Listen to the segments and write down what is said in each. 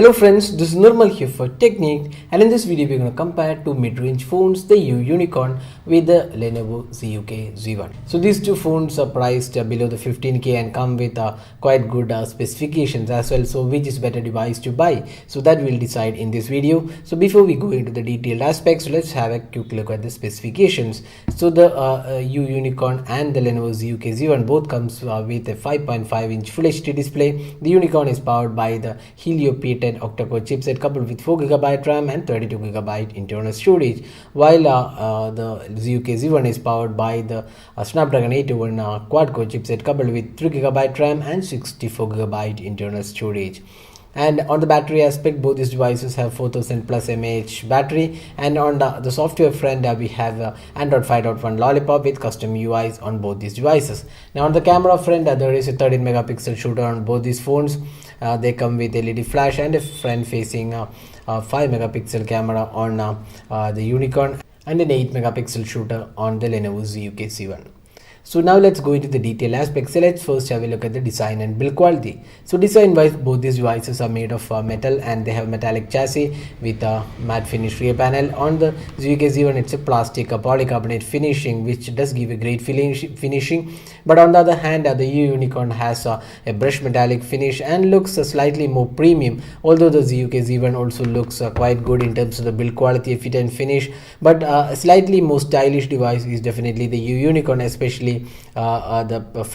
Hello friends, this is Nirmal here for Technique, and in this video we're going to compare two mid-range phones, the Yunicorn with the Lenovo ZUK Z1. So these two phones are priced below the 15k and come with quite good specifications as well. So which is better device to buy? So that we'll decide in this video. So before we go into the detailed aspects, let's have a quick look at the specifications. So the Yunicorn and the Lenovo ZUK Z1 both comes with a 5.5-inch Full HD display. The Yunicorn is powered by the Helio P10 octa-core chipset coupled with 4GB RAM and 32GB internal storage, while the ZUK Z1 is powered by the Snapdragon 801 quad-core chipset coupled with 3GB RAM and 64GB internal storage. And on the battery aspect, both these devices have 4000 plus mAh battery, and on the software front we have Android 5.1 Lollipop with custom UIs on both these devices. Now on the camera front, there is a 13 megapixel shooter on both these phones. They come with LED flash and a front facing 5 megapixel camera on the Yunicorn and an 8 megapixel shooter on the Lenovo ZUK Z1. So now let's go into the detail aspects. So let's first have a look at the design and build quality. So design wise, both these devices are made of metal and they have metallic chassis with a matte finish rear panel. On the ZUK Z1, it's a plastic polycarbonate finishing, which does give a great finishing. But on the other hand, the Yunicorn has a brushed metallic finish and looks slightly more premium, although the ZUK Z1 also looks quite good in terms of the build quality, fit and finish. But a slightly more stylish device is definitely the Yunicorn, especially the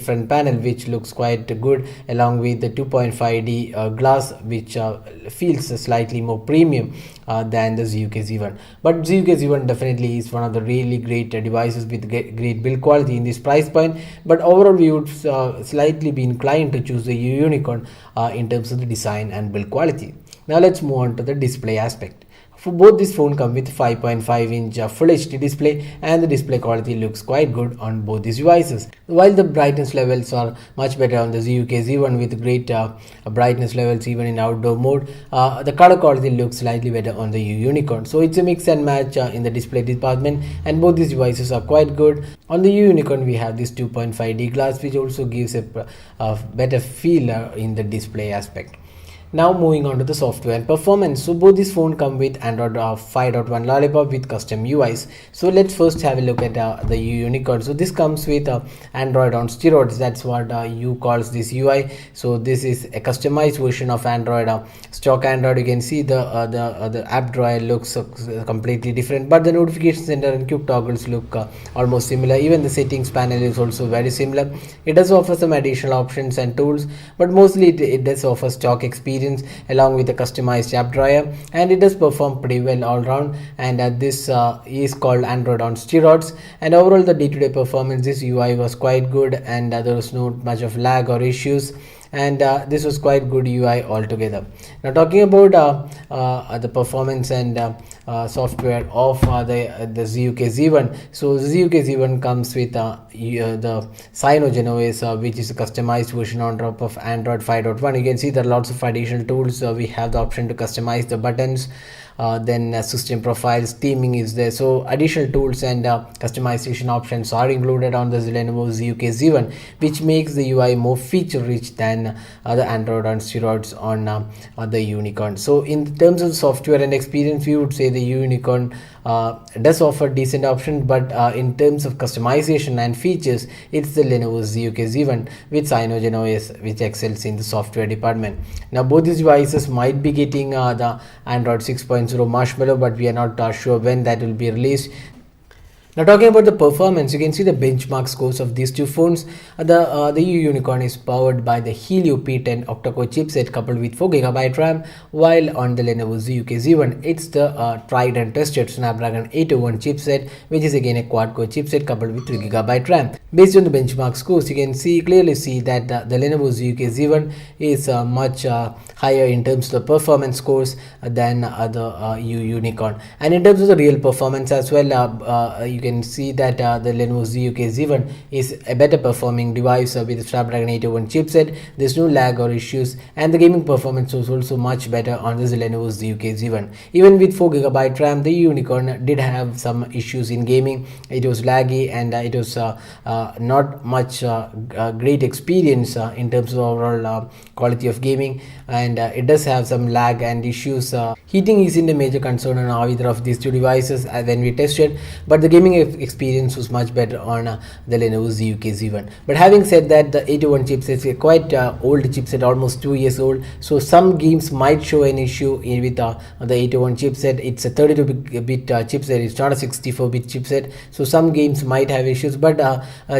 front panel, which looks quite good, along with the 2.5D glass, which feels slightly more premium than the ZUK Z1. But ZUK Z1 definitely is one of the really great devices with great build quality in this price point. But overall, we would slightly be inclined to choose the Yunicorn in terms of the design and build quality. Now let's move on to the display aspect. For both this phone come with 5.5-inch Full HD display, and the display quality looks quite good on both these devices. While the brightness levels are much better on the ZUK Z1 with great brightness levels even in outdoor mode, the color quality looks slightly better on the Yunicorn. So it's a mix and match in the display department, and both these devices are quite good. On the Yunicorn we have this 2.5D glass, which also gives a better feel in the display aspect. Now moving on to the software and performance. So both these phones come with Android 5.1 Lollipop with custom UIs. So let's first have a look at the Yunicorn. So this comes with Android on steroids. That's what you calls this UI. So this is a customized version of Android. Stock Android, you can see the app drawer looks completely different, but the notification center and quick toggles look almost similar. Even the settings panel is also very similar. It does offer some additional options and tools, but mostly it does offer stock experience along with a customized app drawer, and it does perform pretty well all round. And this is called Android on steroids. And overall, the day-to-day performance, this UI was quite good, and there was not much of lag or issues, and this was quite good UI altogether. Now talking about the performance and software of the ZUK Z1. So the ZUK Z1 comes with the Cyanogen OS, which is a customized version on top of Android 5.1. You can see there are lots of additional tools. We have the option to customize the buttons. Then system profiles, theming is there. So additional tools and customization options are included on the Lenovo ZUK Z1, which makes the UI more feature rich than the Android on steroids on the Yunicorn. So in terms of software and experience, we would say the Yunicorn does offer decent options, but in terms of customization and features, it's the Lenovo ZUK Z1 with Cyanogen OS, which excels in the software department. Now both these devices might be getting the Android 6.0 Marshmallow, but we are not sure when that will be released. Now talking about the performance, you can see the benchmark scores of these two phones. The Yunicorn is powered by the Helio P10 octa-core chipset coupled with 4GB RAM, while on the Lenovo ZUK Z1, it's the tried and tested Snapdragon 801 chipset, which is again a quad-core chipset coupled with 3GB RAM. Based on the benchmark scores, you can clearly see that the Lenovo ZUK Z1 is much higher in terms of the performance scores than the Yunicorn. And in terms of the real performance as well, you can can see that the Lenovo ZUK Z1 is a better performing device with the Snapdragon 801 chipset. There's no lag or issues, and the gaming performance was also much better on this Lenovo ZUK Z1. Even with 4GB RAM, the Unicorn did have some issues in gaming. It was laggy, and it was not much great experience in terms of overall quality of gaming, and it does have some lag and issues. Heating isn't a major concern on either of these two devices when we tested, but the gaming experience was much better on the Lenovo ZUK Z1. But having said that, the 801 chipset is a quite old chipset, almost 2 years old, so some games might show an issue with the 801 chipset. It's a 32-bit chipset, it's not a 64-bit chipset, so some games might have issues, but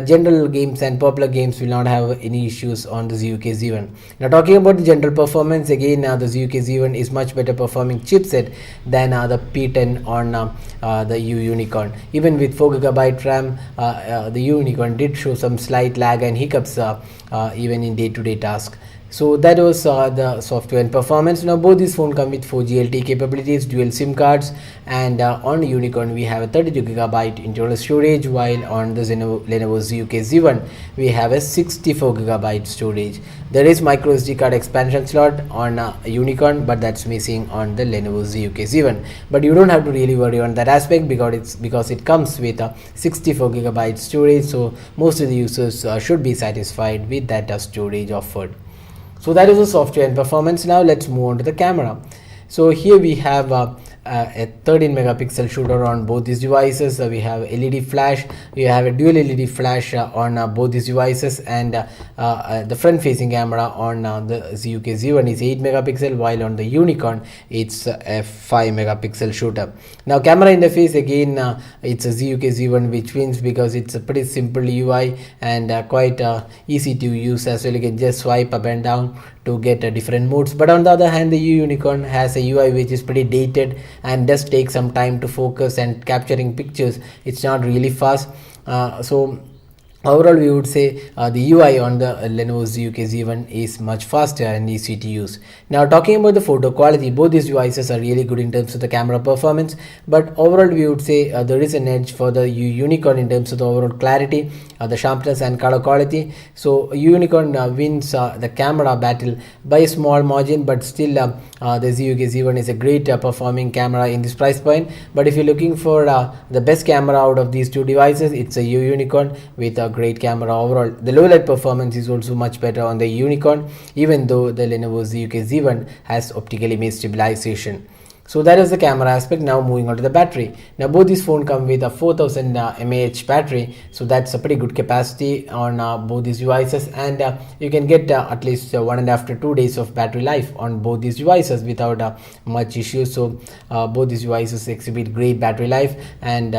general games and popular games will not have any issues on the ZUK Z1. Now talking about the general performance, again the ZUK Z1 is much better performing chipset than the P10 on the Unicorn. Even with 4GB RAM, the Unicorn did show some slight lag and hiccups even in day-to-day tasks. So that was the software and performance. Now both these phones come with 4G LTE capabilities, dual SIM cards, and on Unicorn we have a 32GB internal storage, while on the Lenovo ZUK Z1 we have a 64GB storage. There is micro SD card expansion slot on Unicorn, but that's missing on the Lenovo ZUK Z1. But you don't have to really worry on that aspect because it comes with a 64GB storage, so most of the users should be satisfied with that storage offered. So that is the software and performance. Now let's move on to the camera. So here we have a 13 megapixel shooter on both these devices. We have LED flash, we have a dual LED flash on both these devices, and the front facing camera on the ZUK Z1 is 8 megapixel, while on the Unicorn it's a 5 megapixel shooter. Now camera interface, again it's a ZUK Z1 which wins because it's a pretty simple UI and quite easy to use as well. You can just swipe up and down to get different modes. But on the other hand, the Unicorn has a UI which is pretty dated and does take some time to focus, and capturing pictures it's not really fast. So overall we would say the UI on the Lenovo ZUK Z1 is much faster and easy to use. Now talking about the photo quality, both these devices are really good in terms of the camera performance, but overall we would say there is an edge for the Unicorn in terms of the overall clarity, the sharpness and color quality. So Unicorn wins the camera battle by a small margin, but still the ZUK Z1 is a great performing camera in this price point. But if you're looking for the best camera out of these two devices, it's a Unicorn with a great camera overall. The low light performance is also much better on the Unicorn, even though the Lenovo ZUK Z1 has optical image stabilization. So that is the camera aspect. Now moving on to the battery. Now both these phones come with a 4000 mAh battery, so that's a pretty good capacity on both these devices, and you can get at least 1.5 to 2 days of battery life on both these devices without much issues. So both these devices exhibit great battery life and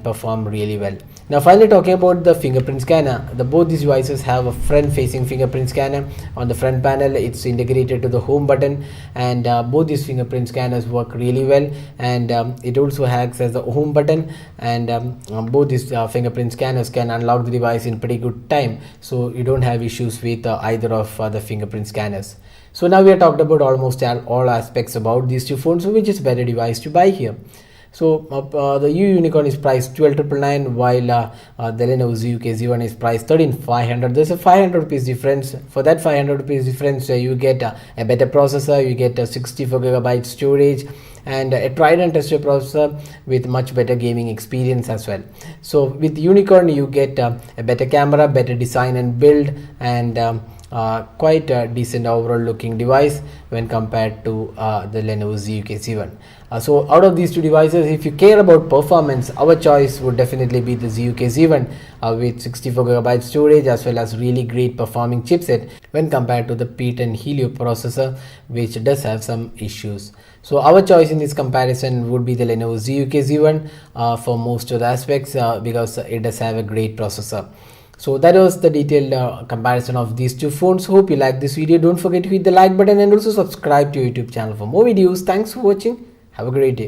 perform really well. Now finally talking about the fingerprint scanner, both these devices have a front facing fingerprint scanner. On the front panel it's integrated to the home button, and both these fingerprint scanners work really well, and it also acts as the home button, and both these fingerprint scanners can unlock the device in pretty good time, so you don't have issues with either of the fingerprint scanners. So now we have talked about almost all aspects about these two phones, so which is better device to buy here. So the Unicorn is priced 12,999, while the Lenovo ZUK Z1 is priced 13,500. There's a 500 rupees difference. For that 500 rupees difference, you get a better processor, you get a 64GB storage, and a tried and tested processor with much better gaming experience as well. So with Unicorn you get a better camera, better design and build, and quite a decent overall looking device when compared to the Lenovo ZUK Z1. So out of these two devices, if you care about performance, our choice would definitely be the ZUK Z1 with 64GB storage as well as really great performing chipset when compared to the P10 Helio processor, which does have some issues. So our choice in this comparison would be the Lenovo ZUK Z1 for most of the aspects because it does have a great processor. So that was the detailed comparison of these two phones. Hope you like this video. Don't forget to hit the like button and also subscribe to our YouTube channel for more videos. Thanks for watching. Have a great day.